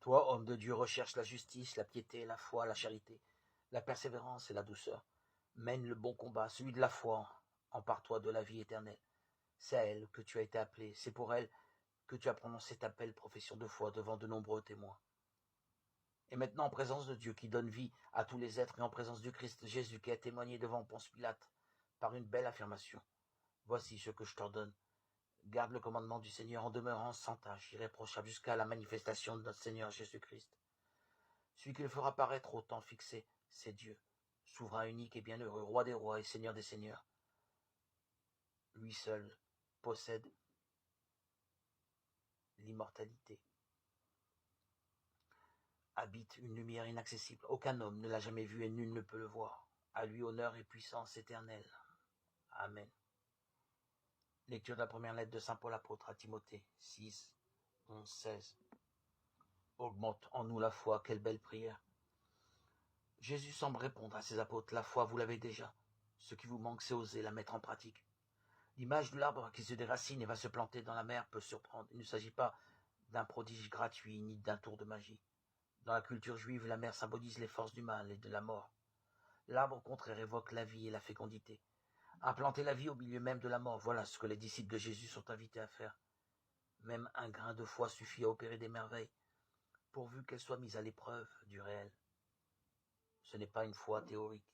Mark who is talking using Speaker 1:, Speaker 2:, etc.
Speaker 1: Toi, homme de Dieu, recherche la justice, la piété, la foi, la charité, la persévérance et la douceur. Mène le bon combat, celui de la foi. Empare-toi de la vie éternelle. C'est à elle que tu as été appelé. C'est pour elle que tu as prononcé ta belle profession de foi devant de nombreux témoins. Et maintenant, en présence de Dieu qui donne vie à tous les êtres et en présence du Christ Jésus qui a témoigné devant Ponce Pilate par une belle affirmation. Voici ce que je t'ordonne. Garde le commandement du Seigneur en demeurant sans tâche, irréprochable jusqu'à la manifestation de notre Seigneur Jésus-Christ. Celui qui le fera paraître au temps fixé, c'est Dieu, souverain unique et bienheureux, roi des rois et seigneur des seigneurs. Lui seul possède l'immortalité. Habite une lumière inaccessible. Aucun homme ne l'a jamais vu et nul ne peut le voir. À lui honneur et puissance éternelle. Amen. Lecture de la première lettre de saint Paul apôtre à Timothée, 6, 11, 16. Augmente en nous la foi, quelle belle prière. Jésus semble répondre à ses apôtres, la foi vous l'avez déjà. Ce qui vous manque, c'est oser la mettre en pratique. L'image de l'arbre qui se déracine et va se planter dans la mer peut surprendre. Il ne s'agit pas d'un prodige gratuit ni d'un tour de magie. Dans la culture juive, la mer symbolise les forces du mal et de la mort. L'arbre au contraire évoque la vie et la fécondité. Implanter la vie au milieu même de la mort, voilà ce que les disciples de Jésus sont invités à faire. Même un grain de foi suffit à opérer des merveilles, pourvu qu'elle soit mise à l'épreuve du réel. Ce n'est pas une foi théorique.